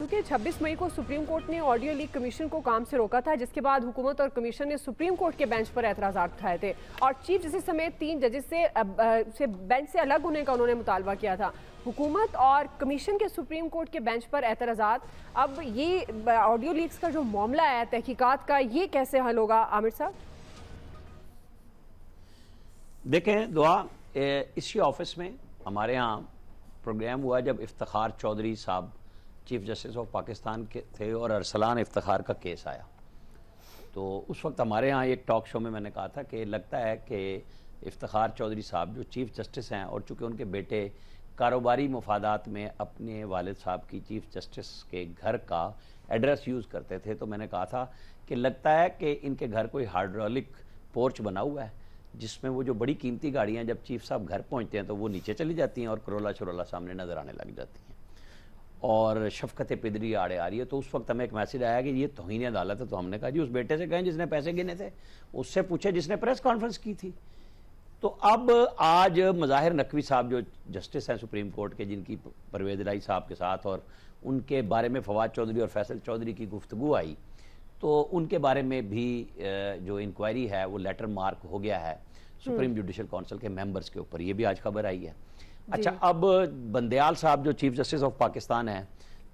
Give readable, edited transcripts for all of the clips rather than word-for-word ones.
चूंकि 26 मई को supreme court ने ऑडियो लीक कमीशन को काम से रोका था, जिसके बाद हुकूमत और कमीशन ने सुप्रीम कोर्ट के बेंच पर एतराज़ात उठाए थे और चीफ जस्टिस समेत 3 जजेस से बेंच से अलग होने का उन्होंने मुतालबा किया था। हुकूमत और कमीशन के सुप्रीम कोर्ट के बेंच पर एतराज़ात, अब ये ऑडियो लीक्स का जो मामला है तहकीकात का, ये कैसे हल होगा आमिर साहब? देखें दुआ, इसी ऑफिस में हमारे यहाँ प्रोग्राम हुआ जब इफ्तिखार चौधरी साहब चीफ जस्टिस ऑफ पाकिस्तान के थे और अरसलान इफ्तिखार का केस आया, तो उस वक्त हमारे यहाँ एक टॉक शो में मैंने कहा था कि लगता है कि इफ्तिखार चौधरी साहब जो चीफ जस्टिस हैं और चूँकि उनके बेटे कारोबारी मफादात में अपने वालिद साहब की चीफ जस्टिस के घर का एड्रेस यूज़ करते थे, तो मैंने कहा था कि लगता है कि इनके घर कोई हाइड्रोलिक पोर्च बना हुआ है जिसमें वो जो बड़ी कीमती गाड़ियाँ जब चीफ साहब घर पहुँचते हैं तो वो नीचे चली जाती हैं और करोला शरोला सामने नज़र आने लग जाती हैं और शफकत पिदरी आड़े आ रही है। तो उस वक्त हमें एक मैसेज आया कि ये तौहीन अदालत है। तो हमने कहा जी उस बेटे से कहें जिसने पैसे गिने थे, उससे पूछे जिसने प्रेस कॉन्फ्रेंस की थी। तो अब आज मज़ाहिर नकवी साहब जो जस्टिस हैं सुप्रीम कोर्ट के, जिनकी परवेज़ इलाही साहब के साथ और उनके बारे में फवाद चौधरी और फैसल चौधरी की गुफ्तगू आई, तो उनके बारे में भी जो इंक्वायरी है वो लेटर मार्क हो गया है सुप्रीम जुडिशल काउंसिल के मेंबर्स के ऊपर, ये भी आज खबर आई है। अच्छा, अब बंदयाल साहब जो चीफ जस्टिस ऑफ पाकिस्तान हैं,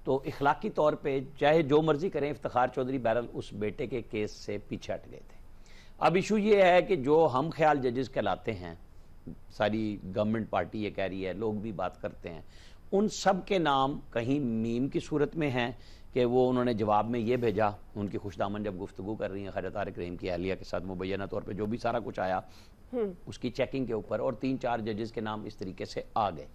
तो इखलाकी तौर पे चाहे जो मर्जी करें, इफ्तिखार चौधरी बहरहाल उस बेटे के केस से पीछे हट गए थे। अब इशू ये है कि जो हम ख्याल जजेस कहलाते हैं, सारी गवर्नमेंट पार्टी ये कह रही है, लोग भी बात करते हैं, उन सब के नाम कहीं मीम की सूरत में हैं कि वो उन्होंने जवाब में ये भेजा, उनकी खुशदामन जब गुफ्तगू कर रही हैं ख्वाजा तारिक रहीम की अहलिया के साथ मुबैना तौर पे जो भी सारा कुछ आया उसकी चेकिंग के ऊपर, और 3-4 जजेस के नाम इस तरीके से आ गए।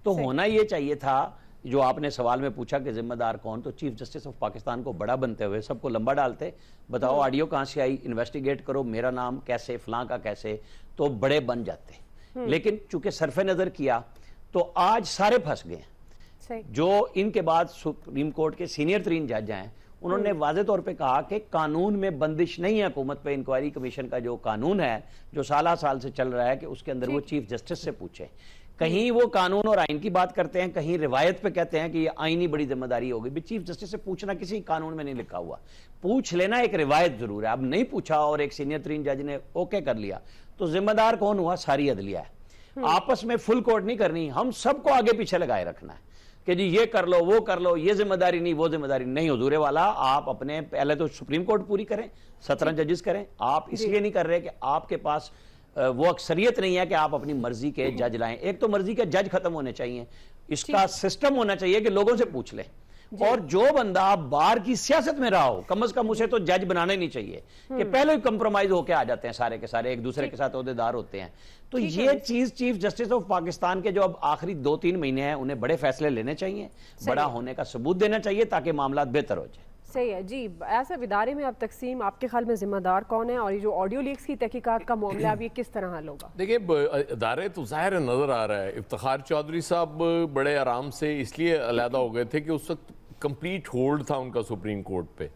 तो होना ये चाहिए था, जो आपने सवाल में पूछा कि जिम्मेदार कौन, तो चीफ जस्टिस ऑफ पाकिस्तान को बड़ा बनते हुए सबको लंबा डालते, बताओ ऑडियो कहाँ से आई, इन्वेस्टिगेट करो, मेरा नाम कैसे, फलां का कैसे, तो बड़े बन जाते। लेकिन चूंकि सरफे नज़र किया तो आज सारे फंस गए। जो इनके बाद सुप्रीम कोर्ट के सीनियर तरीन जज हैं, उन्होंने वाज़े तौर पे कहा कि कानून में बंदिश नहीं है हुकूमत पे, इंक्वायरी कमीशन का जो कानून है जो साल से चल रहा है कि उसके अंदर वो चीफ जस्टिस से पूछे। कहीं वो कानून और आइन की बात करते हैं, कहीं रिवायत पे कहते हैं कि ये आइनी बड़ी जिम्मेदारी होगी। भी चीफ जस्टिस से पूछना किसी कानून में नहीं लिखा हुआ, पूछ लेना एक रिवायत जरूर है। अब नहीं पूछा और एक सीनियर तरीन जज ने ओके कर लिया, तो जिम्मेदार कौन हुआ? सारी अदलिया है। आपस में फुल कोर्ट नहीं करनी, हम सबको आगे पीछे लगाए रखना है कि जी ये कर लो, वो कर लो, ये जिम्मेदारी नहीं, वो जिम्मेदारी नहीं। हुजूरे वाला, आप अपने पहले तो सुप्रीम कोर्ट पूरी करें, 17 जजेस करें। आप इसलिए नहीं कर रहे कि आपके पास वो अक्सरियत नहीं है कि आप अपनी मर्जी के जज लाएं। एक तो मर्जी के जज खत्म होने चाहिए, इसका सिस्टम होना चाहिए कि लोगों से पूछ लें। और जो बंदा बार की सियासत में रहा हो, कम से कम उसे तो जज बनाना ही नहीं चाहिए कि पहले ही कंप्रोमाइज होके आ जाते हैं सारे के सारे, एक दूसरे के साथ ओहदेदार होते हैं। तो ये चीज चीफ जस्टिस ऑफ पाकिस्तान के जो अब आखिरी 2-3 महीने हैं, उन्हें बड़े फैसले लेने चाहिए, बड़ा होने का सबूत देना चाहिए ताकि मामला बेहतर हो जाए। सही है जी। ऐसा इदारे में अब तकसीम, आपके ख्याल में जिम्मेदार कौन है, और ये जो ऑडियो लीक्स की तहकीकात का मामला अब ये किस तरह हल होगा? देखिए, इदारे तो ज़ाहिर नज़र आ रहा है। इफ्तिखार चौधरी साहब बड़े आराम से इसलिए अलहदा हो गए थे कि उस वक्त कंप्लीट होल्ड था उनका सुप्रीम कोर्ट पे।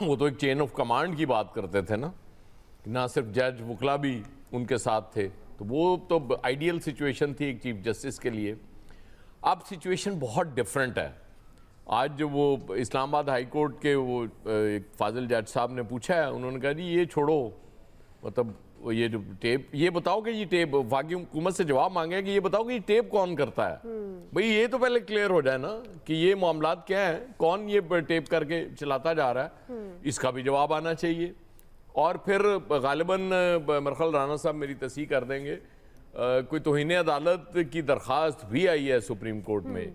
वो तो एक चेन ऑफ कमांड की बात करते थे ना सिर्फ जज, वकला भी उनके साथ थे, तो वो तो आइडियल सिचुएशन थी एक चीफ जस्टिस के लिए। अब सिचुएशन बहुत डिफरेंट है। आज जो वो इस्लामाबाद हाई कोर्ट के वो एक फाजिल जज साहब ने पूछा है, उन्होंने कहा जी ये छोड़ो, मतलब ये जो टेप, ये बताओ कि ये टेप, वाकई हुकूमत से जवाब मांगे कि ये बताओ कि ये टेप कौन करता है। भाई ये तो पहले क्लियर हो जाए ना कि ये मामलात क्या है, कौन ये टेप करके चलाता जा रहा है, इसका भी जवाब आना चाहिए। और फिर गालिबन मरखल राना साहब मेरी तस्दीक कर देंगे, कोई तौहीन अदालत की दरख्वास्त भी आई है सुप्रीम कोर्ट में,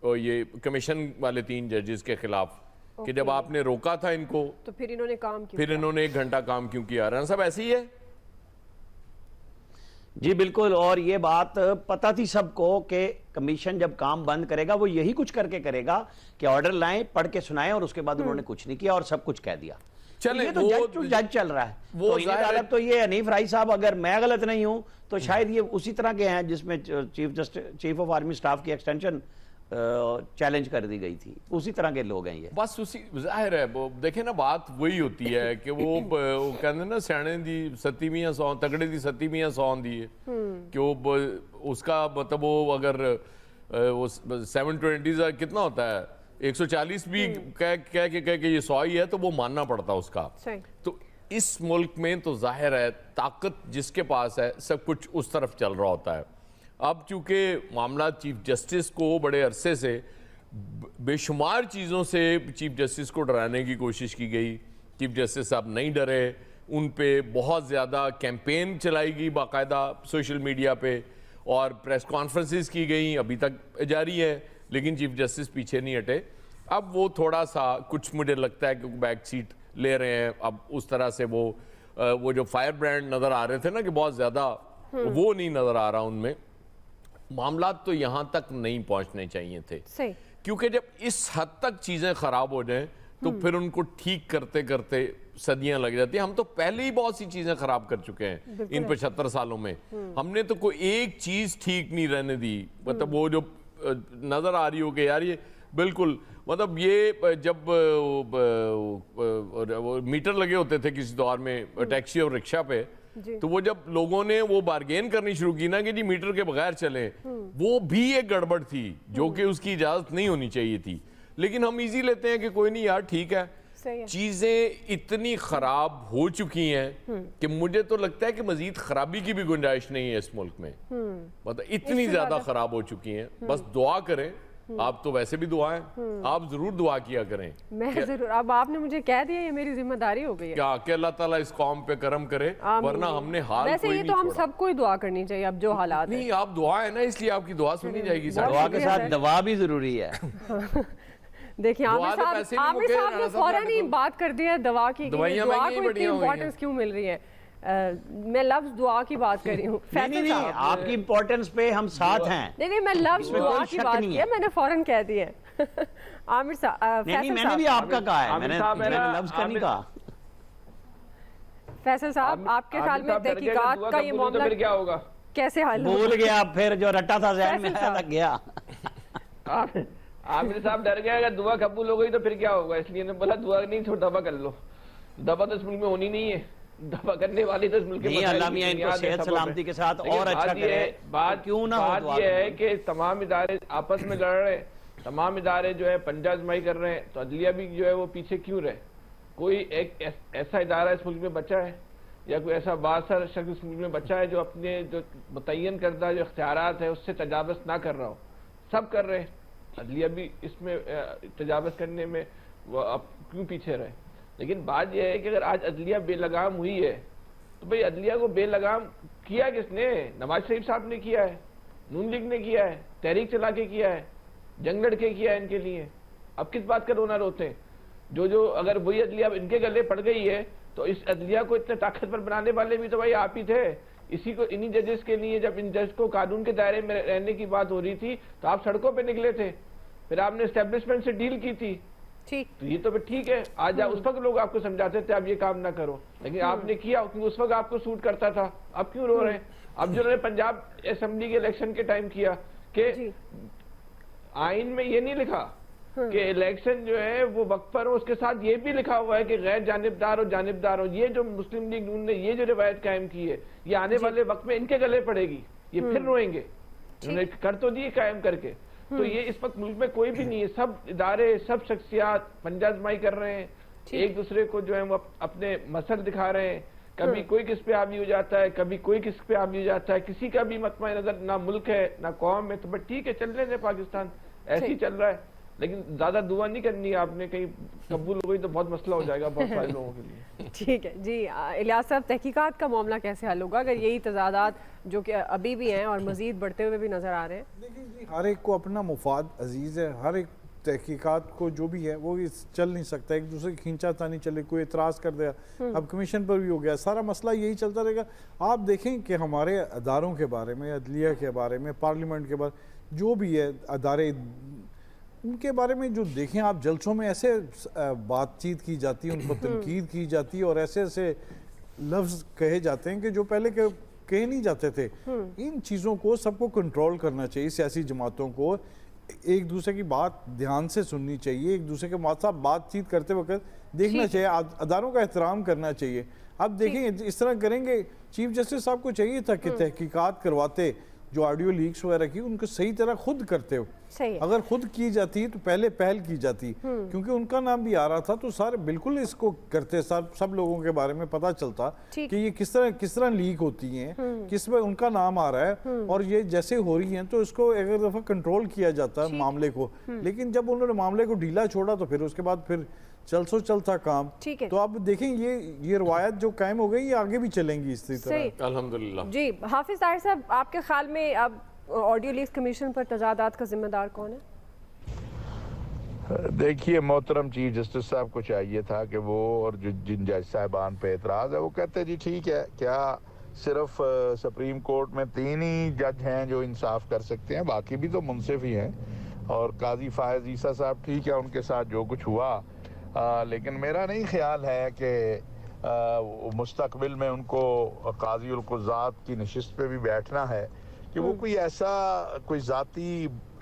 और ये कमीशन वाले 3 जजेस के खिलाफ कि जब आपने रोका था इनको तो फिर इन्होंने काम क्यों, फिर इन्होंने 1 घंटा काम क्यों किया? राना साहब ऐसे ही है जी, बिल्कुल। और ये बात पता थी सबको कि कमीशन जब काम बंद करेगा वो यही कुछ करके करेगा कि ऑर्डर लाएं, पढ़ के सुनाएं, और उसके बाद उन्होंने कुछ नहीं किया और सब कुछ कह दिया। चले, तो ये तो जज चल रहा है। वो तो ये हनीफ राई साहब, अगर मैं गलत नहीं हूं तो शायद ये उसी तरह के हैं जिसमें चीफ ऑफ आर्मी स्टाफ की एक्सटेंशन चैलेंज कर दी गई थी, उसी तरह के लोग हैं ये। बस उसी जाहिर है, वो देखे ना, बात वही होती है कि वो कहते ना सियाने दी सत्ती मियां सौ, तगड़े दी सत्ती मियां सौ दी है कि वो उसका मतलब वो अगर वो 720 कितना होता है 140 भी कह के ये 100 ही है तो वो मानना पड़ता उसका। सही। तो इस मुल्क में तो जाहिर है ताकत जिसके पास है सब कुछ उस तरफ चल रहा होता है। अब चूंकि मामला चीफ जस्टिस को बड़े अरसे से बेशुमार चीज़ों से चीफ जस्टिस को डराने की कोशिश की गई, चीफ जस्टिस साहब नहीं डरे, उन पे बहुत ज़्यादा कैंपेन चलाई गई बाकायदा सोशल मीडिया पे और प्रेस कॉन्फ्रेंसेस की गई, अभी तक जारी है, लेकिन चीफ जस्टिस पीछे नहीं हटे। अब वो थोड़ा सा कुछ मुझे लगता है कि बैक सीट ले रहे हैं। अब उस तरह से वो जो फायर ब्रांड नज़र आ रहे थे ना कि बहुत ज़्यादा, वो नहीं नज़र आ रहा उनमें। मामला तो यहाँ तक नहीं पहुँचने चाहिए थे, सही। क्योंकि जब इस हद तक चीज़ें ख़राब हो जाएं तो फिर उनको ठीक करते करते सदियां लग जाती हैं। हम तो पहले ही बहुत सी चीज़ें ख़राब कर चुके हैं इन 75 सालों में। हमने तो कोई एक चीज़ ठीक नहीं रहने दी। मतलब वो जो नज़र आ रही हो कि यार ये बिल्कुल, मतलब ये जब मीटर लगे होते थे किसी दौर में टैक्सी और रिक्शा पे, तो वो जब लोगों ने वो बार्गेन करनी शुरू की ना कि जी मीटर के बगैर चले, वो भी एक गड़बड़ थी जो कि उसकी इजाज़त नहीं होनी चाहिए थी। लेकिन हम इजी लेते हैं कि कोई नहीं यार ठीक है। चीजें इतनी खराब हो चुकी हैं कि मुझे तो लगता है कि मजीद खराबी की भी गुंजाइश नहीं है इस मुल्क में। मतलब इतनी ज्यादा खराब हो चुकी हैं। बस दुआ करें, आप तो वैसे भी दुआएं, आप जरूर दुआ किया करें। मैं जरूर, अब आपने मुझे कह दिया, ये मेरी जिम्मेदारी हो गई है क्या कि अल्लाह ताला इस कौम पे करम करे, वरना हमने हाल वैसे कोई ये नहीं तो हम छोड़ा। सबको ही दुआ करनी चाहिए अब जो हालात हैं। नहीं, आप दुआ है ना, इसलिए आपकी दुआ सुनी जाएगी। दुआ के साथ दवा भी जरूरी है। देखिए दुआ आमिर तो साहब, पैसे नहीं आमिर मुके, साहब ने राणा साहब फौरन ही जाने दो। बात कर दी है दवा की, कि दवाइयां दुआ महंगी को इतनी बढ़िया हुई हैं। इंपॉर्टेंस क्यों मिल रही है। मैं लफ्ज दुआ की बात कर रही हूँ। नहीं नहीं नहीं, आपकी इम्पोर्टेंस पे हम साथ हैं। नहीं मैं लफ्ज इसमें दुआ कोई की शक बात नहीं की है। है, मैंने फौरन कह दिया है। आमिर साहब, नहीं नहीं, फैसल मैंने भी साहब, आपका कहा है, आमिर मैंने साहब है ना, लफ्ज का नहीं कहा। फैसल साहब, आपके ख्याल में तहकीकात का ये मामला फिर क्या होगा? कैसे हल होगा? भूल गया, फिर जो रट्टा था ज़हन में फैसल आया था गया। आमिर साहब डर गया, अगर दुआ कबूल हो गई तो फिर क्या होगा, इसलिए ने बोला दुआ नहीं छोड़ दवा कर लो। दवा तो इस मुल्क में होनी नहीं है, दवा करने वाली तो इस मुल्क नहीं, अल्लाह मियां इनको सेहत सलामती के साथ और अच्छा करे। बात क्यों ना हो बात दुआ ये है करें। कि तमाम इदारे आपस में लड़ रहे हैं, तमाम इदारे जो है पंजा आजमाई कर रहे हैं, तो अदलिया भी जो है वो पीछे क्यों रहे? कोई एक ऐसा इदारा इस मुल्क में बचा है या कोई ऐसा बासर शख्स इस मुल्क में बचा है जो अपने जो मुतय्यन करदा जो इख्तियारात है उससे तजावज़ ना कर रहा हो? सब कर रहे हैं, अदलिया भी इसमें तजावज़ करने में वो अब क्यों पीछे रहे? लेकिन बात यह है कि अगर आज अदलिया बेलगाम हुई है तो भाई अदलिया को बेलगाम किया किसने? नवाज शरीफ साहब ने किया है, नून लीग ने किया है, तहरीक चला के किया है, जंग लड़के किया है इनके लिए। अब किस बात का रोना रोते हैं? जो अगर वही अदलिया इनके गले पड़ गई है तो इस अदलिया को इतने ताकतवर बनाने वाले भी तो भाई आप ही थे। इसी को, इन्हीं जजेस के लिए जब इन जज को कानून के दायरे में रहने की बात हो रही थी तो आप सड़कों पे निकले थे, फिर आपने एस्टेब्लिशमेंट से डील की थी। ठीक, तो ये तो फिर ठीक है, आज उस वक्त लोग आपको समझाते थे आप ये काम ना करो, लेकिन आपने किया क्योंकि उस वक्त आपको सूट करता था। अब क्यों रो रहे हैं? अब जो उन्होंने पंजाब असेंबली के इलेक्शन के टाइम किया कि आइन में ये नहीं लिखा कि इलेक्शन जो है वो वक्त पर हो, उसके साथ ये भी लिखा हुआ है कि गैर जानिबदार और जानिबदार हो। ये जो मुस्लिम लीग नून ने ये जो रिवायत कायम की है ये आने वाले वक्त में इनके गले पड़ेगी, ये फिर रोएंगे। उन्होंने कर तो दिए कायम करके, तो ये इस वक्त मुल्क में कोई भी नहीं है, सब इदारे सब शख्सियात पंजाजमाई कर रहे हैं, एक दूसरे को जो है वो अपने मसल दिखा रहे हैं। कभी कोई किस पे हावी हो जाता है, कभी कोई किस पे हावी हो जाता है, किसी का भी मतमा नजर ना मुल्क है ना कौम है। तो बट ठीक है, चल रहे हैं पाकिस्तान, ऐसे ही चल रहा है, लेकिन ज्यादा दुआ नहीं करनी है आपने, कहीं कबूल हो गई तो बहुत मसला हो जाएगा बहुत सारे लोगों के लिए। ठीक है जी। इलियास साहब, तहकीकात का मामला कैसे हल होगा अगर यही तजादात जो कि अभी भी हैं और मजीद बढ़ते हुए भी नजर आ रहे हैं? देखिए जी, हर एक को अपना मुफाद अजीज़ है, हर एक तहकीकात को जो भी है वो चल नहीं सकता, एक दूसरे की खींचातानी चले, कोई एतराज़ कर दिया, अब कमीशन पर भी हो गया, सारा मसला यही चलता रहेगा। आप देखें कि हमारे अदारों के बारे में, अदलिया के बारे में, पार्लियामेंट के बारे जो भी है अदारे, उनके बारे में जो देखें आप, जलसों में ऐसे बातचीत की जाती है, उनको तनकीद की जाती है और ऐसे ऐसे लफ्ज़ कहे जाते हैं कि जो पहले कहे नहीं जाते थे। इन चीज़ों को सबको कंट्रोल करना चाहिए, सियासी जमातों को एक दूसरे की बात ध्यान से सुननी चाहिए, एक दूसरे के साथ बातचीत करते वक्त देखना चाहिए, अदारों का एहतराम करना चाहिए। अब देखेंगे इस तरह करेंगे, चीफ जस्टिस साहब को चाहिए था कि तहकीकात करवाते, जो ऑडियो लीक्स वगैरह की उनको सही तरह खुद करते हो, सही है। अगर खुद की जाती तो पहले पहल की जाती, क्योंकि उनका नाम भी आ रहा था तो सारे बिल्कुल इसको करते, सब लोगों के बारे में पता चलता ठीक। कि ये किस तरह लीक होती हैं, किस में उनका नाम आ रहा है और ये जैसे हो रही हैं, तो इसको एक दफा कंट्रोल किया जाता है मामले को। लेकिन जब उन्होंने मामले को ढीला छोड़ा तो फिर उसके बाद फिर चलता काम। ठीक है। तो अब देखें ये रवायत जो कायम हो गई ये आगे भी चलेंगी इसी सही। तरह। अल्हम्दुलिल्लाह। जी हाफिज ताहिर साहब, आपके ख्याल में अब ऑडियो लीक्स कमीशन पर तजादात का जिम्मेदार कौन है? देखिए, मोहतरम चीफ जस्टिस साहब को चाहिए था कि वो और जिन जज साहबान पे एतराज़ है वो कहते जी ठीक है, क्या सिर्फ सुप्रीम कोर्ट में 3 ही जज हैं जो इंसाफ कर सकते हैं, बाकी भी तो मुनसिफ ही हैं। और काजी फायज ईसा साहब ठीक है, उनके साथ जो कुछ हुआ, लेकिन मेरा नहीं ख्याल है कि मुस्तकबिल में उनको काजी उल कुज़ात की नशिस्त पे भी बैठना है कि वो कोई ऐसा कोई ज़ाती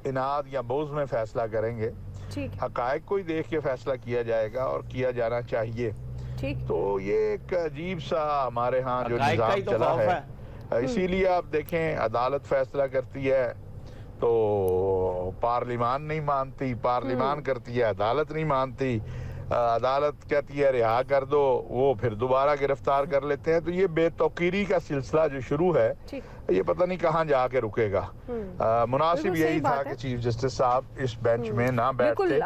इनाद या बोझ में फैसला करेंगे। ठीक हकायक को ही देख के फैसला किया जाएगा और किया जाना चाहिए। ठीक। तो ये एक अजीब सा हमारे यहाँ जो हकायक का ही निज़ाम तो चला खौफ है, इसीलिए आप देखें अदालत फैसला करती है तो पार्लिमान नहीं मानती, पार्लिमान करती है अदालत नहीं मानती, अदालत कहती है रिहा कर दो, वो फिर दोबारा गिरफ्तार कर लेते हैं। तो ये बेतौकीरी का सिलसिला जो शुरू है ये पता नहीं कहाँ जाके रुकेगा। मुनासिब बिल्कुल सही यही था बात है। कि चीफ जस्टिस साहब इस बेंच में ना बैठते।